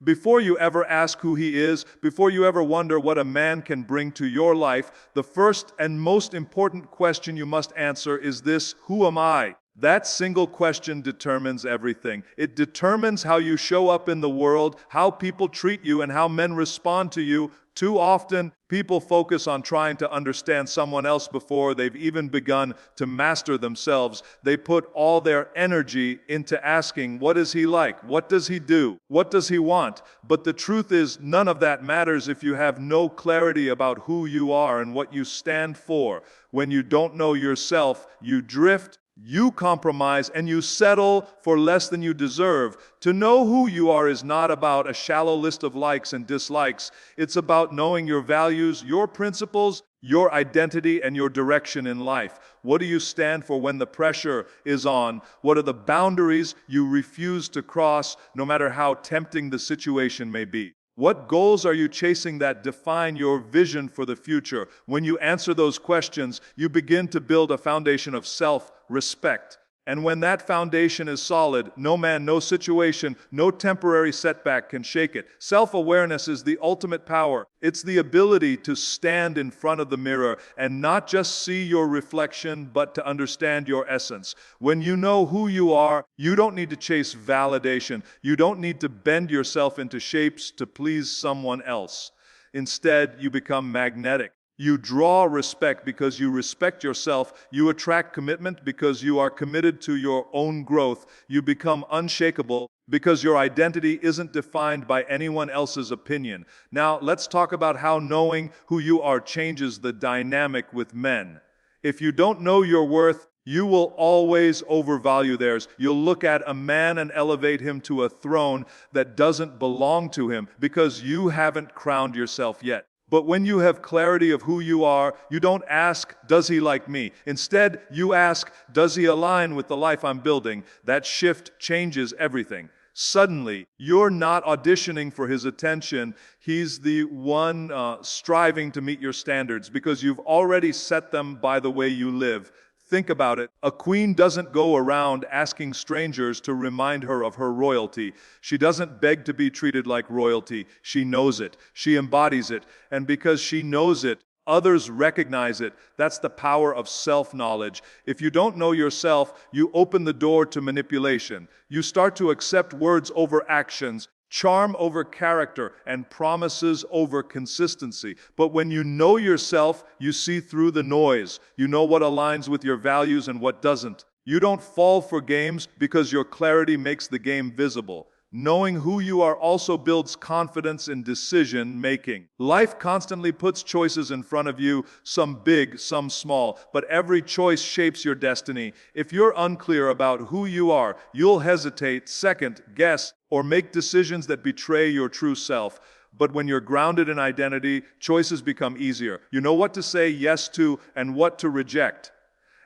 Before you ever ask who he is, before you ever wonder what a man can bring to your life, the first and most important question you must answer is this: who am I? That single question determines everything. It determines how you show up in the world, how people treat you, and how men respond to you. Too often, people focus on trying to understand someone else before they've even begun to master themselves. They put all their energy into asking, what is he like? What does he do? What does he want? But the truth is, none of that matters if you have no clarity about who you are and what you stand for. When you don't know yourself, you drift, you compromise, and you settle for less than you deserve. To know who you are is not about a shallow list of likes and dislikes. It's about knowing your values, your principles, your identity, and your direction in life. What do you stand for when the pressure is on? What are the boundaries you refuse to cross, no matter how tempting the situation may be? What goals are you chasing that define your vision for the future? When you answer those questions, you begin to build a foundation of self-respect. And when that foundation is solid, no man, no situation, no temporary setback can shake it. Self-awareness is the ultimate power. It's the ability to stand in front of the mirror and not just see your reflection, but to understand your essence. When you know who you are, you don't need to chase validation. You don't need to bend yourself into shapes to please someone else. Instead, you become magnetic. You draw respect because you respect yourself. You attract commitment because you are committed to your own growth. You become unshakable because your identity isn't defined by anyone else's opinion. Now, let's talk about how knowing who you are changes the dynamic with men. If you don't know your worth, you will always overvalue theirs. You'll look at a man and elevate him to a throne that doesn't belong to him because you haven't crowned yourself yet. But when you have clarity of who you are, you don't ask, does he like me? Instead, you ask, does he align with the life I'm building? That shift changes everything. Suddenly, you're not auditioning for his attention. He's the one striving to meet your standards because you've already set them by the way you live. Think about it. A queen doesn't go around asking strangers to remind her of her royalty. She doesn't beg to be treated like royalty. She knows it. She embodies it. And because she knows it, others recognize it. That's the power of self-knowledge. If you don't know yourself, you open the door to manipulation. You start to accept words over actions, charm over character, and promises over consistency. But when you know yourself, you see through the noise. You know what aligns with your values and what doesn't. You don't fall for games because your clarity makes the game visible. Knowing who you are also builds confidence in decision-making. Life constantly puts choices in front of you, some big, some small, but every choice shapes your destiny. If you're unclear about who you are, you'll hesitate, second guess, or make decisions that betray your true self. But when you're grounded in identity, choices become easier. You know what to say yes to and what to reject.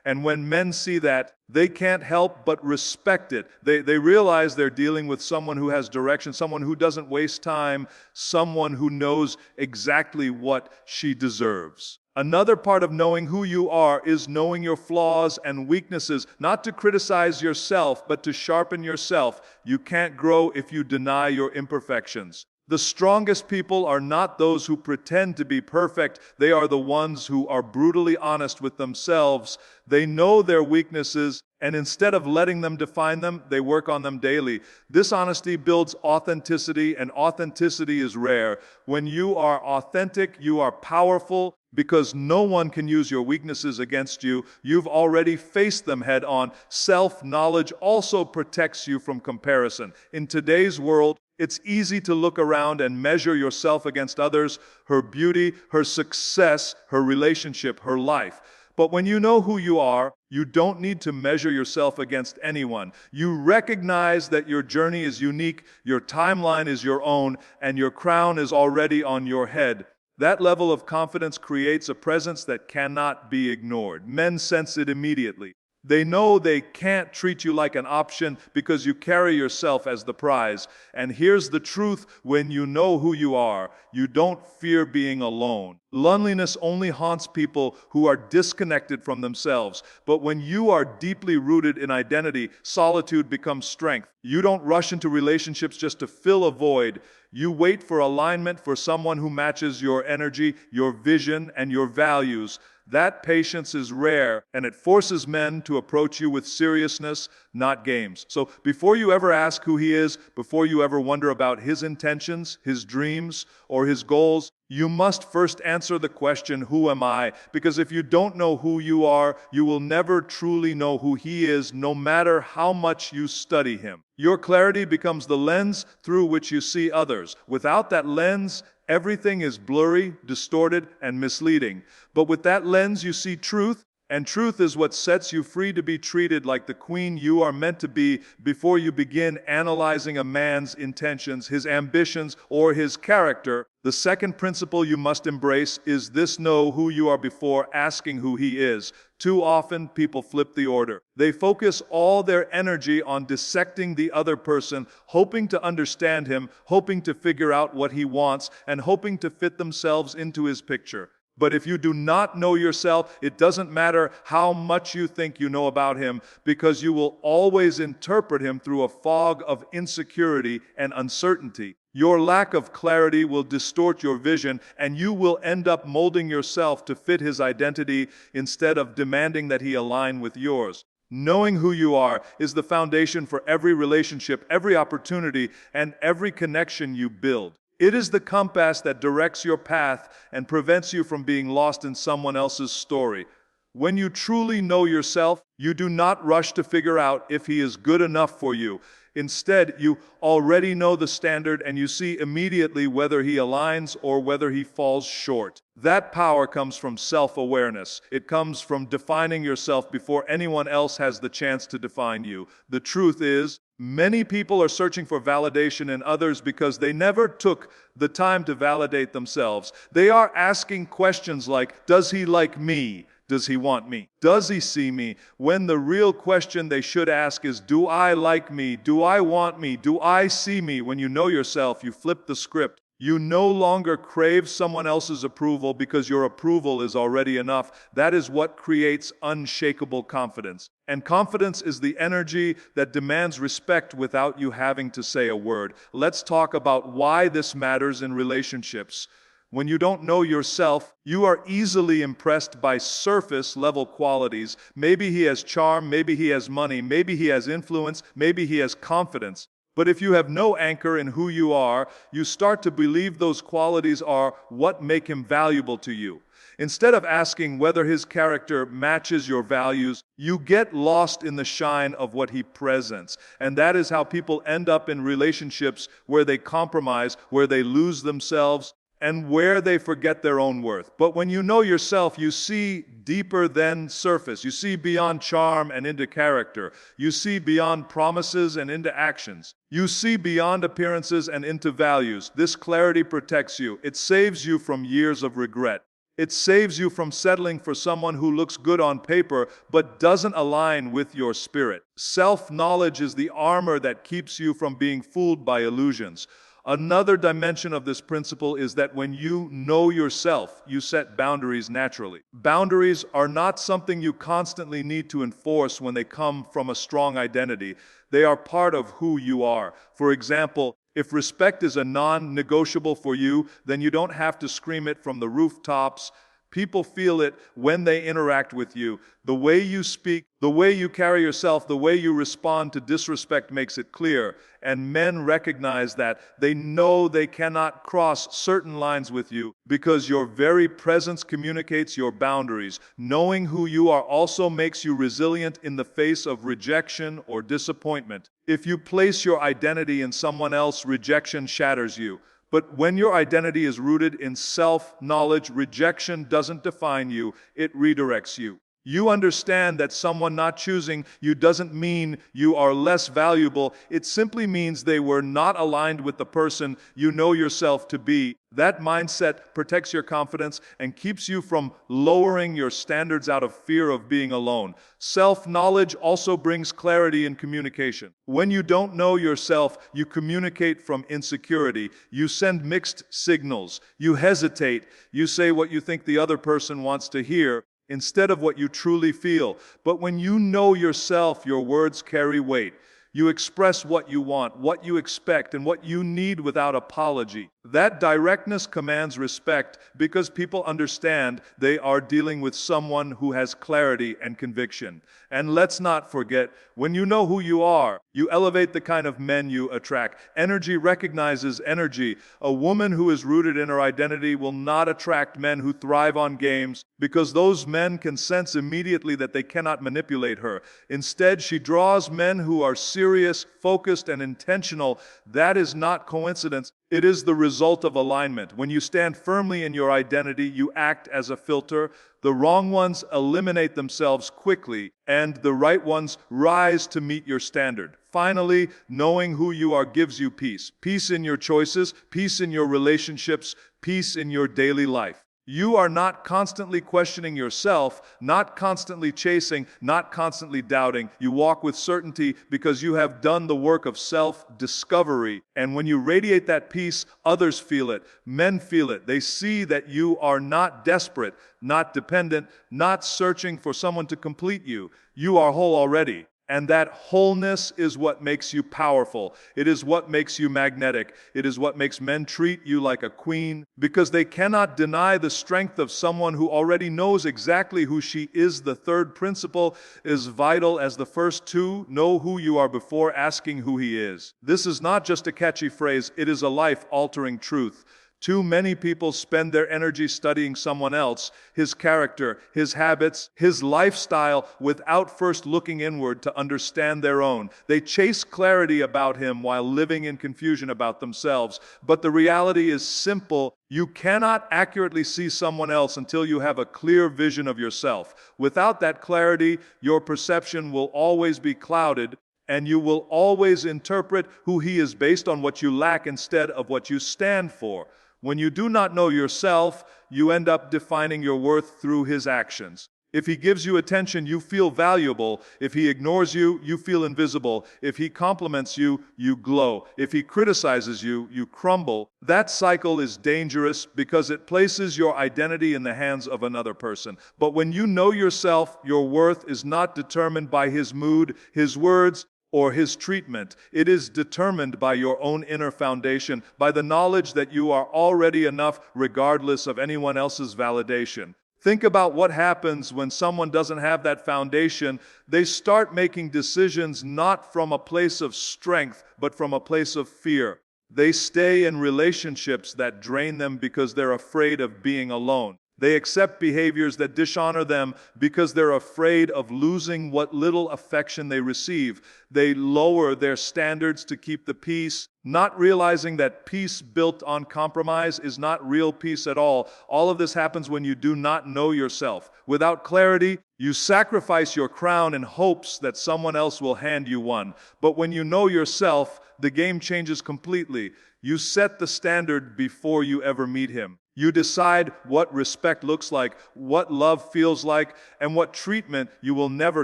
And when men see that, they can't help but respect it. They realize they're dealing with someone who has direction, someone who doesn't waste time, someone who knows exactly what she deserves. Another part of knowing who you are is knowing your flaws and weaknesses, not to criticize yourself, but to sharpen yourself. You can't grow if you deny your imperfections. The strongest people are not those who pretend to be perfect. They are the ones who are brutally honest with themselves. They know their weaknesses, and instead of letting them define them, they work on them daily. This honesty builds authenticity, and authenticity is rare. When you are authentic, you are powerful because no one can use your weaknesses against you. You've already faced them head on. Self-knowledge also protects you from comparison. In today's world, it's easy to look around and measure yourself against others, her beauty, her success, her relationship, her life. But when you know who you are, you don't need to measure yourself against anyone. You recognize that your journey is unique, your timeline is your own, and your crown is already on your head. That level of confidence creates a presence that cannot be ignored. Men sense it immediately. They know they can't treat you like an option because you carry yourself as the prize. And here's the truth: when you know who you are, you don't fear being alone. Loneliness only haunts people who are disconnected from themselves. But when you are deeply rooted in identity, solitude becomes strength. You don't rush into relationships just to fill a void. You wait for alignment, for someone who matches your energy, your vision, and your values. That patience is rare, and it forces men to approach you with seriousness, not games. So before you ever ask who he is, before you ever wonder about his intentions, his dreams, or his goals, you must first answer the question, who am I? Because if you don't know who you are, you will never truly know who he is, no matter how much you study him. Your clarity becomes the lens through which you see others. Without that lens, everything is blurry, distorted, and misleading. But with that lens, you see truth, and truth is what sets you free to be treated like the queen you are meant to be before you begin analyzing a man's intentions, his ambitions, or his character. The second principle you must embrace is this: know who you are before asking who he is. Too often, people flip the order. They focus all their energy on dissecting the other person, hoping to understand him, hoping to figure out what he wants, and hoping to fit themselves into his picture. But if you do not know yourself, it doesn't matter how much you think you know about him, because you will always interpret him through a fog of insecurity and uncertainty. Your lack of clarity will distort your vision, and you will end up molding yourself to fit his identity instead of demanding that he align with yours. Knowing who you are is the foundation for every relationship, every opportunity, and every connection you build. It is the compass that directs your path and prevents you from being lost in someone else's story. When you truly know yourself, you do not rush to figure out if he is good enough for you. Instead, you already know the standard, and you see immediately whether he aligns or whether he falls short. That power comes from self-awareness. It comes from defining yourself before anyone else has the chance to define you. The truth is, many people are searching for validation in others because they never took the time to validate themselves. They are asking questions like, does he like me? Does he want me? Does he see me? When the real question they should ask is, do I like me? Do I want me? Do I see me? When you know yourself, you flip the script. You no longer crave someone else's approval because your approval is already enough. That is what creates unshakable confidence. And confidence is the energy that demands respect without you having to say a word. Let's talk about why this matters in relationships. When you don't know yourself, you are easily impressed by surface-level qualities. Maybe he has charm, maybe he has money, maybe he has influence, maybe he has confidence. But if you have no anchor in who you are, you start to believe those qualities are what make him valuable to you. Instead of asking whether his character matches your values, you get lost in the shine of what he presents. And that is how people end up in relationships where they compromise, where they lose themselves, and where they forget their own worth. But when you know yourself, you see deeper than surface. You see beyond charm and into character. You see beyond promises and into actions. You see beyond appearances and into values. This clarity protects you. It saves you from years of regret. It saves you from settling for someone who looks good on paper but doesn't align with your spirit. Self-knowledge is the armor that keeps you from being fooled by illusions. Another dimension of this principle is that when you know yourself, you set boundaries naturally. Boundaries are not something you constantly need to enforce when they come from a strong identity. They are part of who you are. For example, if respect is a non-negotiable for you, then you don't have to scream it from the rooftops. People feel it when they interact with you. The way you speak, the way you carry yourself, the way you respond to disrespect makes it clear. And men recognize that. They know they cannot cross certain lines with you because your very presence communicates your boundaries. Knowing who you are also makes you resilient in the face of rejection or disappointment. If you place your identity in someone else, rejection shatters you. But when your identity is rooted in self-knowledge, rejection doesn't define you, it redirects you. You understand that someone not choosing you doesn't mean you are less valuable. It simply means they were not aligned with the person you know yourself to be. That mindset protects your confidence and keeps you from lowering your standards out of fear of being alone. Self-knowledge also brings clarity in communication. When you don't know yourself, you communicate from insecurity. You send mixed signals. You hesitate. You say what you think the other person wants to hear instead of what you truly feel. But when you know yourself, your words carry weight. You express what you want, what you expect, and what you need without apology. That directness commands respect because people understand they are dealing with someone who has clarity and conviction. And let's not forget, when you know who you are, you elevate the kind of men you attract. Energy recognizes energy. A woman who is rooted in her identity will not attract men who thrive on games because those men can sense immediately that they cannot manipulate her. Instead, she draws men who are serious, focused, and intentional. That is not coincidence. It is the result of alignment. When you stand firmly in your identity, you act as a filter. The wrong ones eliminate themselves quickly, and the right ones rise to meet your standard. Finally, knowing who you are gives you peace. Peace in your choices, peace in your relationships, peace in your daily life. You are not constantly questioning yourself, not constantly chasing, not constantly doubting. You walk with certainty because you have done the work of self-discovery. And when you radiate that peace, others feel it. Men feel it. They see that you are not desperate, not dependent, not searching for someone to complete you. You are whole already. And that wholeness is what makes you powerful. It is what makes you magnetic. It is what makes men treat you like a queen because they cannot deny the strength of someone who already knows exactly who she is. The third principle is vital as the first two. Know who you are before asking who he is. This is not just a catchy phrase. It is a life-altering truth. Too many people spend their energy studying someone else, his character, his habits, his lifestyle, without first looking inward to understand their own. They chase clarity about him while living in confusion about themselves. But the reality is simple. You cannot accurately see someone else until you have a clear vision of yourself. Without that clarity, your perception will always be clouded, and you will always interpret who he is based on what you lack instead of what you stand for. When you do not know yourself, you end up defining your worth through his actions. If he gives you attention, you feel valuable. If he ignores you, you feel invisible. If he compliments you, you glow. If he criticizes you, you crumble. That cycle is dangerous because it places your identity in the hands of another person. But when you know yourself, your worth is not determined by his mood, his words, or his treatment. It is determined by your own inner foundation, by the knowledge that you are already enough regardless of anyone else's validation. Think about what happens when someone doesn't have that foundation. They start making decisions not from a place of strength, but from a place of fear. They stay in relationships that drain them because they're afraid of being alone. They accept behaviors that dishonor them because they're afraid of losing what little affection they receive. They lower their standards to keep the peace, not realizing that peace built on compromise is not real peace at all. All of this happens when you do not know yourself. Without clarity, you sacrifice your crown in hopes that someone else will hand you one. But when you know yourself, the game changes completely. You set the standard before you ever meet him. You decide what respect looks like, what love feels like, and what treatment you will never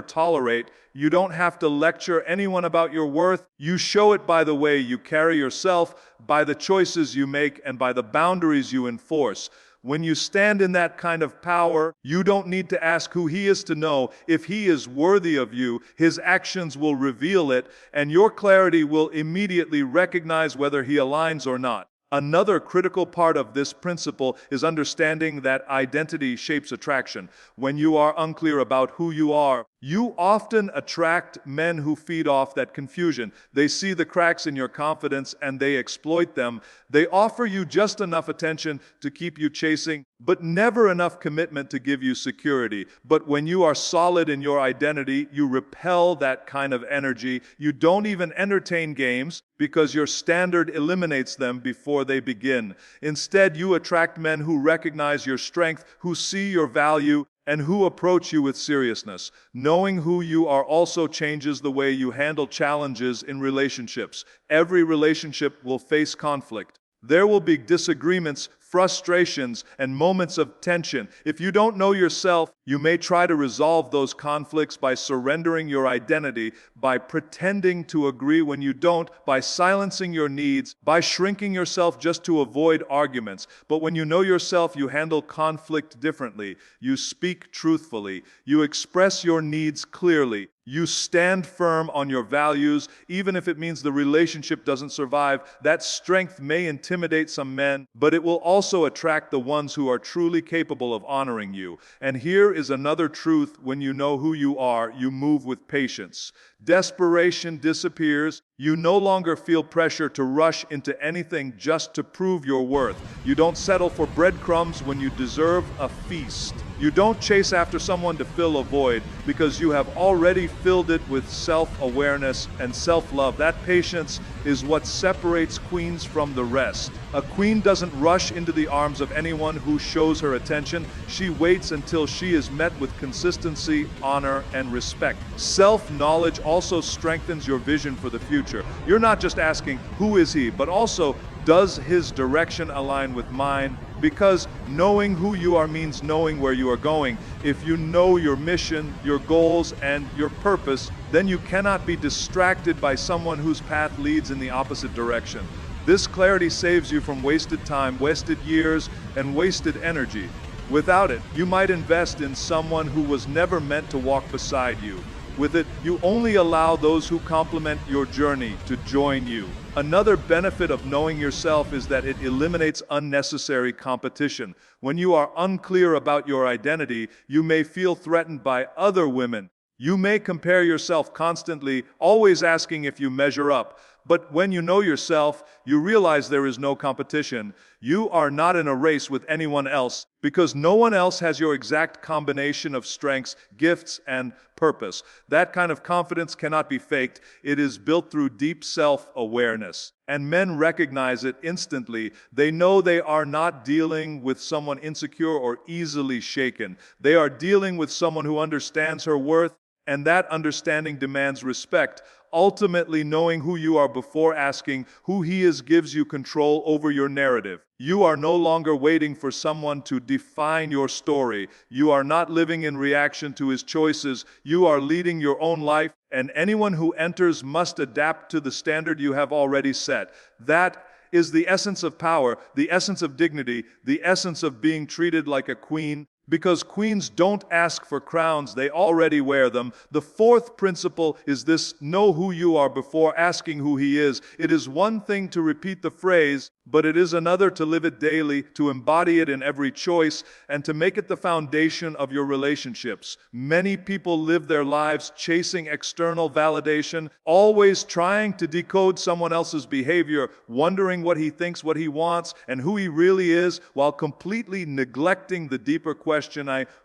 tolerate. You don't have to lecture anyone about your worth. You show it by the way you carry yourself, by the choices you make, and by the boundaries you enforce. When you stand in that kind of power, you don't need to ask who he is to know. If he is worthy of you, his actions will reveal it, and your clarity will immediately recognize whether he aligns or not. Another critical part of this principle is understanding that identity shapes attraction. When you are unclear about who you are, you often attract men who feed off that confusion. They see the cracks in your confidence and they exploit them. They offer you just enough attention to keep you chasing, but never enough commitment to give you security. But when you are solid in your identity, you repel that kind of energy. You don't even entertain games because your standard eliminates them before they begin. Instead, you attract men who recognize your strength, who see your value, and who approach you with seriousness. Knowing who you are also changes the way you handle challenges in relationships. Every relationship will face conflict. There will be disagreements, frustrations, and moments of tension. If you don't know yourself, you may try to resolve those conflicts by surrendering your identity, by pretending to agree when you don't, by silencing your needs, by shrinking yourself just to avoid arguments. But when you know yourself, you handle conflict differently. You speak truthfully. You express your needs clearly. You stand firm on your values, even if it means the relationship doesn't survive. That strength may intimidate some men, but it will also attract the ones who are truly capable of honoring you. And here is another truth: when you know who you are, you move with patience. Desperation disappears. You no longer feel pressure to rush into anything just to prove your worth. You don't settle for breadcrumbs when you deserve a feast. You don't chase after someone to fill a void, because you have already filled it with self-awareness and self-love. That patience is what separates queens from the rest. A queen doesn't rush into the arms of anyone who shows her attention. She waits until she is met with consistency, honor, and respect. Self-knowledge also strengthens your vision for the future. You're not just asking, who is he, but also, does his direction align with mine? Because knowing who you are means knowing where you are going. If you know your mission, your goals, and your purpose, then you cannot be distracted by someone whose path leads in the opposite direction. This clarity saves you from wasted time, wasted years, and wasted energy. Without it, you might invest in someone who was never meant to walk beside you. With it, you only allow those who complement your journey to join you. Another benefit of knowing yourself is that it eliminates unnecessary competition. When you are unclear about your identity, you may feel threatened by other women. You may compare yourself constantly, always asking if you measure up. But when you know yourself, you realize there is no competition. You are not in a race with anyone else, because no one else has your exact combination of strengths, gifts, and purpose. That kind of confidence cannot be faked. It is built through deep self-awareness. And men recognize it instantly. They know they are not dealing with someone insecure or easily shaken. They are dealing with someone who understands her worth, and that understanding demands respect. Ultimately, knowing who you are before asking who he is gives you control over your narrative. You are no longer waiting for someone to define your story. You are not living in reaction to his choices. You are leading your own life, and anyone who enters must adapt to the standard you have already set. That is the essence of power, the essence of dignity, the essence of being treated like a queen. Because queens don't ask for crowns, they already wear them. The fourth principle is this: know who you are before asking who he is. It is one thing to repeat the phrase, but it is another to live it daily, to embody it in every choice, and to make it the foundation of your relationships. Many people live their lives chasing external validation, always trying to decode someone else's behavior, wondering what he thinks, what he wants, and who he really is, while completely neglecting the deeper question,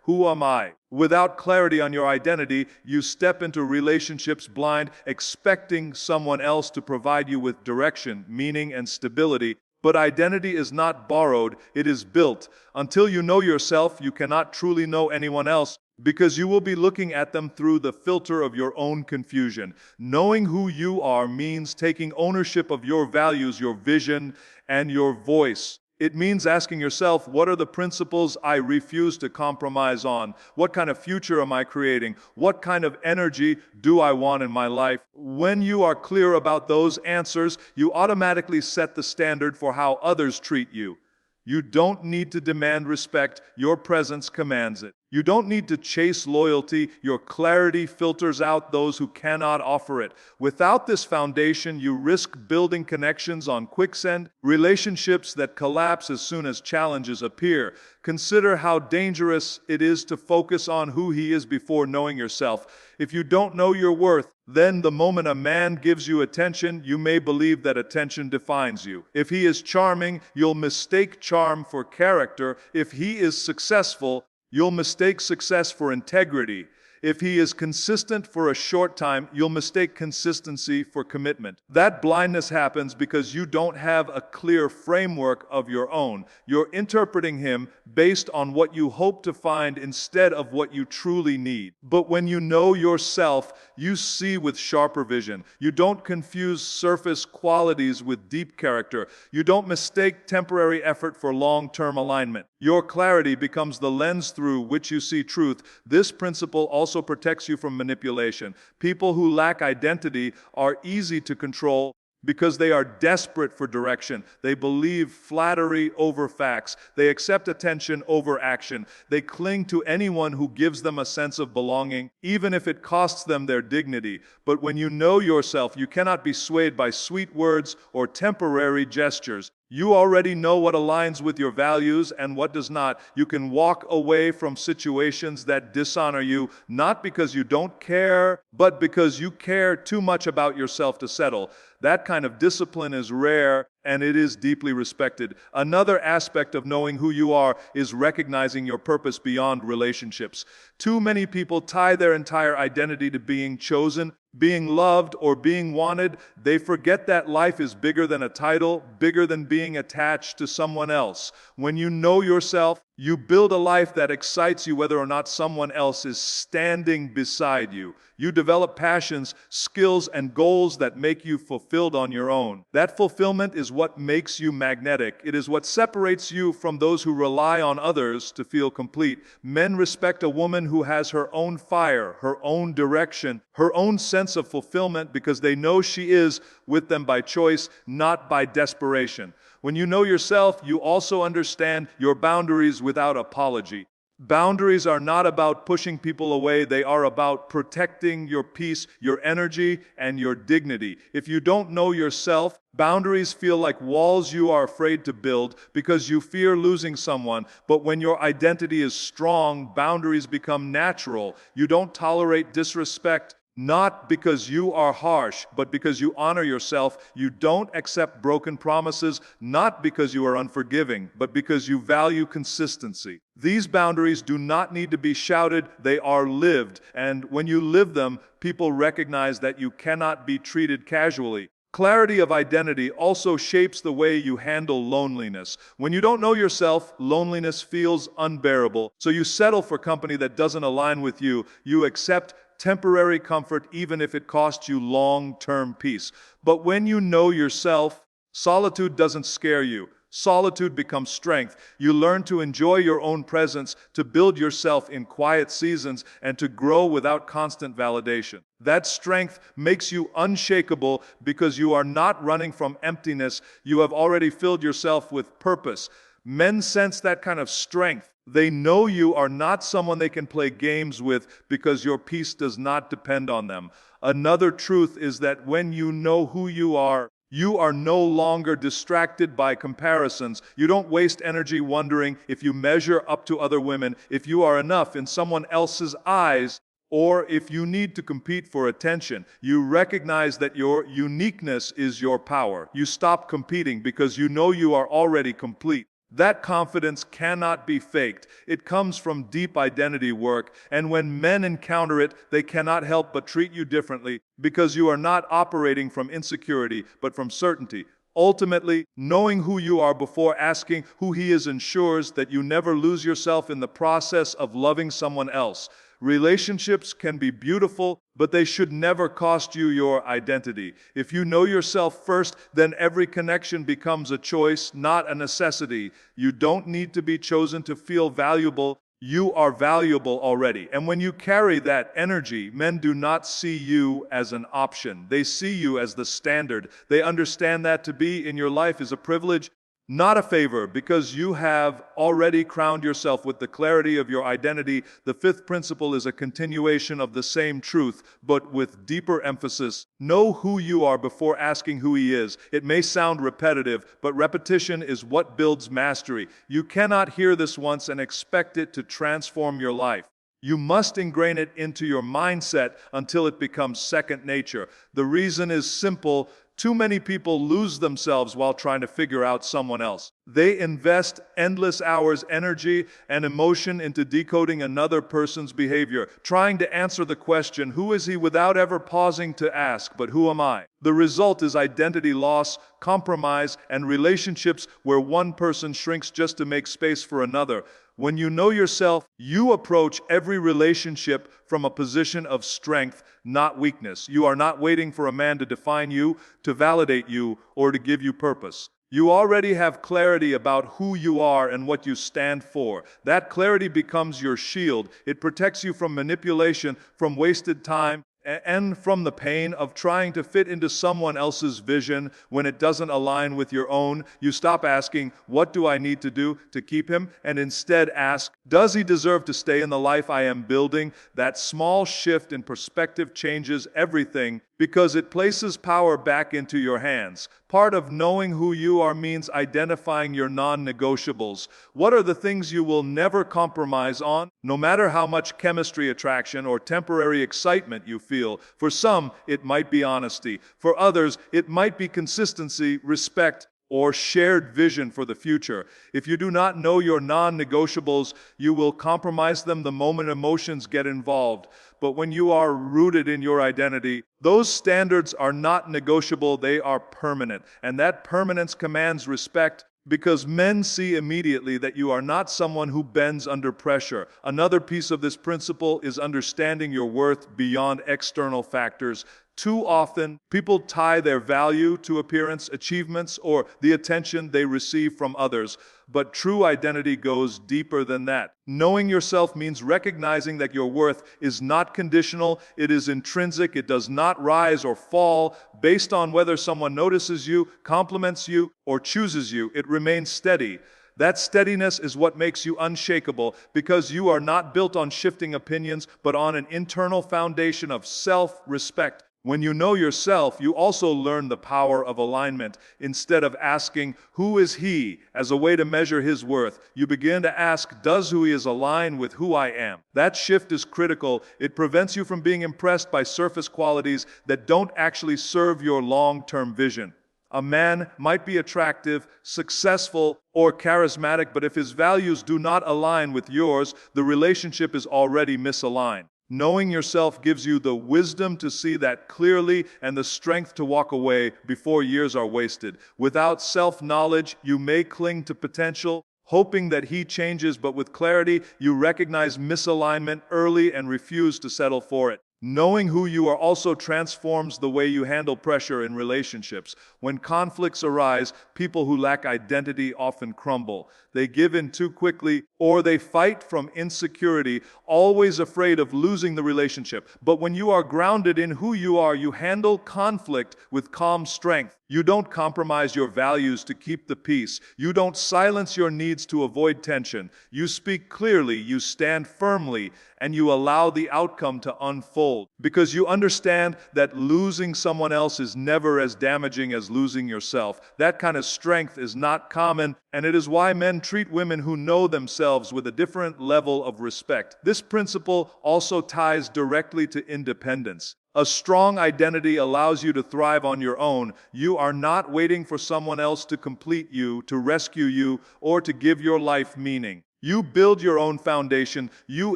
who am I? Without clarity on your identity, you step into relationships blind, expecting someone else to provide you with direction, meaning, and stability. But identity is not borrowed, it is built. Until you know yourself, you cannot truly know anyone else, because you will be looking at them through the filter of your own confusion. Knowing who you are means taking ownership of your values, your vision, and your voice. It means asking yourself, what are the principles I refuse to compromise on? What kind of future am I creating? What kind of energy do I want in my life? When you are clear about those answers, you automatically set the standard for how others treat you. You don't need to demand respect, your presence commands it. You don't need to chase loyalty, your clarity filters out those who cannot offer it. Without this foundation, you risk building connections on quicksand, relationships that collapse as soon as challenges appear. Consider how dangerous it is to focus on who he is before knowing yourself. If you don't know your worth, then the moment a man gives you attention, you may believe that attention defines you. If he is charming, you'll mistake charm for character. If he is successful, you'll mistake success for integrity. If he is consistent for a short time, you'll mistake consistency for commitment. That blindness happens because you don't have a clear framework of your own. You're interpreting him based on what you hope to find instead of what you truly need. But when you know yourself, you see with sharper vision. You don't confuse surface qualities with deep character. You don't mistake temporary effort for long-term alignment. Your clarity becomes the lens through which you see truth. This principle also protects you from manipulation. People who lack identity are easy to control because they are desperate for direction. They believe flattery over facts. They accept attention over action. They cling to anyone who gives them a sense of belonging, even if it costs them their dignity. But when you know yourself, you cannot be swayed by sweet words or temporary gestures. You already know what aligns with your values and what does not. You can walk away from situations that dishonor you, not because you don't care, but because you care too much about yourself to settle. That kind of discipline is rare, and it is deeply respected. Another aspect of knowing who you are is recognizing your purpose beyond relationships. Too many people tie their entire identity to being chosen, being loved, or being wanted. They forget that life is bigger than a title, bigger than being attached to someone else. When you know yourself, you build a life that excites you whether or not someone else is standing beside you. You develop passions, skills, and goals that make you fulfilled on your own. That fulfillment is what makes you magnetic. It is what separates you from those who rely on others to feel complete. Men respect a woman who has her own fire, her own direction, her own sense of fulfillment because they know she is with them by choice, not by desperation. When you know yourself, you also understand your boundaries without apology. Boundaries are not about pushing people away. They are about protecting your peace, your energy, and your dignity. If you don't know yourself, boundaries feel like walls you are afraid to build because you fear losing someone. But when your identity is strong, boundaries become natural. You don't tolerate disrespect. Not because you are harsh, but because you honor yourself. You don't accept broken promises, not because you are unforgiving, but because you value consistency. These boundaries do not need to be shouted, they are lived. And when you live them, people recognize that you cannot be treated casually. Clarity of identity also shapes the way you handle loneliness. When you don't know yourself, loneliness feels unbearable. So you settle for company that doesn't align with you. You accept temporary comfort even if it costs you long-term peace. But when you know yourself, solitude doesn't scare you. Solitude becomes strength. You learn to enjoy your own presence, to build yourself in quiet seasons, and to grow without constant validation. That strength makes you unshakable because you are not running from emptiness. You have already filled yourself with purpose. Men sense that kind of strength. They know you are not someone they can play games with because your peace does not depend on them. Another truth is that when you know who you are no longer distracted by comparisons. You don't waste energy wondering if you measure up to other women, if you are enough in someone else's eyes, or if you need to compete for attention. You recognize that your uniqueness is your power. You stop competing because you know you are already complete. That confidence cannot be faked. It comes from deep identity work, and when men encounter it, they cannot help but treat you differently because you are not operating from insecurity, but from certainty. Ultimately, knowing who you are before asking who he is ensures that you never lose yourself in the process of loving someone else. Relationships can be beautiful, but they should never cost you your identity. If you know yourself first, then every connection becomes a choice, not a necessity. You don't need to be chosen to feel valuable. You are valuable already. And when you carry that energy, men do not see you as an option. They see you as the standard. They understand that to be in your life is a privilege, not a favor, because you have already crowned yourself with the clarity of your identity. The fifth principle is a continuation of the same truth, but with deeper emphasis. Know who you are before asking who he is. It may sound repetitive, but repetition is what builds mastery. You cannot hear this once and expect it to transform your life. You must ingrain it into your mindset until it becomes second nature. The reason is simple. Too many people lose themselves while trying to figure out someone else. They invest endless hours, energy, and emotion into decoding another person's behavior, trying to answer the question, who is he, without ever pausing to ask, but who am I? The result is identity loss, compromise, and relationships where one person shrinks just to make space for another. When you know yourself, you approach every relationship from a position of strength, not weakness. You are not waiting for a man to define you, to validate you, or to give you purpose. You already have clarity about who you are and what you stand for. That clarity becomes your shield. It protects you from manipulation, from wasted time, and from the pain of trying to fit into someone else's vision when it doesn't align with your own. You stop asking, what do I need to do to keep him? And instead ask, does he deserve to stay in the life I am building? That small shift in perspective changes everything because it places power back into your hands. Part of knowing who you are means identifying your non-negotiables. What are the things you will never compromise on, no matter how much chemistry, attraction, or temporary excitement you feel? For some, it might be honesty. For others, it might be consistency, respect, or shared vision for the future. If you do not know your non-negotiables, you will compromise them the moment emotions get involved. But when you are rooted in your identity, those standards are not negotiable, they are permanent. And that permanence commands respect because men see immediately that you are not someone who bends under pressure. Another piece of this principle is understanding your worth beyond external factors. Too often, people tie their value to appearance, achievements, or the attention they receive from others. But true identity goes deeper than that. Knowing yourself means recognizing that your worth is not conditional, it is intrinsic, it does not rise or fall based on whether someone notices you, compliments you, or chooses you. It remains steady. That steadiness is what makes you unshakable because you are not built on shifting opinions, but on an internal foundation of self-respect. When you know yourself, you also learn the power of alignment. Instead of asking, who is he, as a way to measure his worth, you begin to ask, does who he is align with who I am? That shift is critical. It prevents you from being impressed by surface qualities that don't actually serve your long-term vision. A man might be attractive, successful, or charismatic, but if his values do not align with yours, the relationship is already misaligned. Knowing yourself gives you the wisdom to see that clearly and the strength to walk away before years are wasted. Without self-knowledge, you may cling to potential, hoping that he changes, but with clarity, you recognize misalignment early and refuse to settle for it. Knowing who you are also transforms the way you handle pressure in relationships. When conflicts arise, people who lack identity often crumble. They give in too quickly, or they fight from insecurity, always afraid of losing the relationship. But when you are grounded in who you are, you handle conflict with calm strength. You don't compromise your values to keep the peace. You don't silence your needs to avoid tension. You speak clearly, you stand firmly, and you allow the outcome to unfold. Because you understand that losing someone else is never as damaging as losing yourself. That kind of strength is not common, and it is why men treat women who know themselves with a different level of respect. This principle also ties directly to independence. A strong identity allows you to thrive on your own. You are not waiting for someone else to complete you, to rescue you, or to give your life meaning. You build your own foundation. You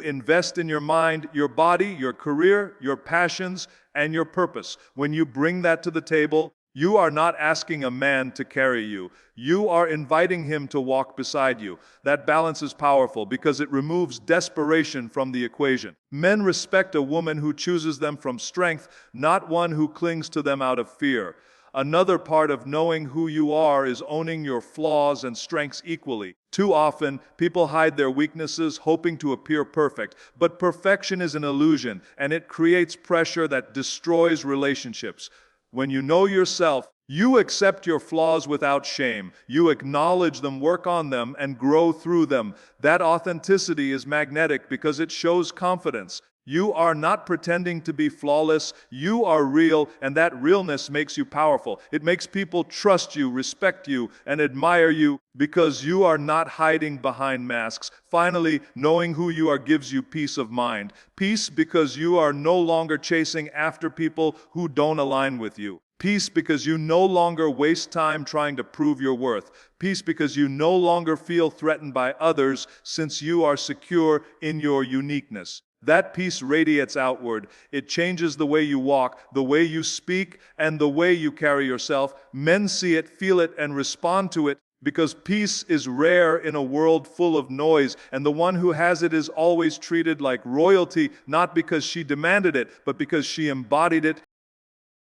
invest in your mind, your body, your career, your passions, and your purpose. When you bring that to the table, you are not asking a man to carry you. You are inviting him to walk beside you. That balance is powerful because it removes desperation from the equation. Men respect a woman who chooses them from strength, not one who clings to them out of fear. Another part of knowing who you are is owning your flaws and strengths equally. Too often, people hide their weaknesses hoping to appear perfect. But perfection is an illusion, and it creates pressure that destroys relationships. When you know yourself, you accept your flaws without shame. You acknowledge them, work on them, and grow through them. That authenticity is magnetic because it shows confidence. You are not pretending to be flawless. You are real, and that realness makes you powerful. It makes people trust you, respect you, and admire you because you are not hiding behind masks. Finally, knowing who you are gives you peace of mind. Peace because you are no longer chasing after people who don't align with you. Peace because you no longer waste time trying to prove your worth. Peace because you no longer feel threatened by others since you are secure in your uniqueness. That peace radiates outward. It changes the way you walk, the way you speak, and the way you carry yourself. Men see it, feel it, and respond to it. Because peace is rare in a world full of noise, and the one who has it is always treated like royalty, not because she demanded it, but because she embodied it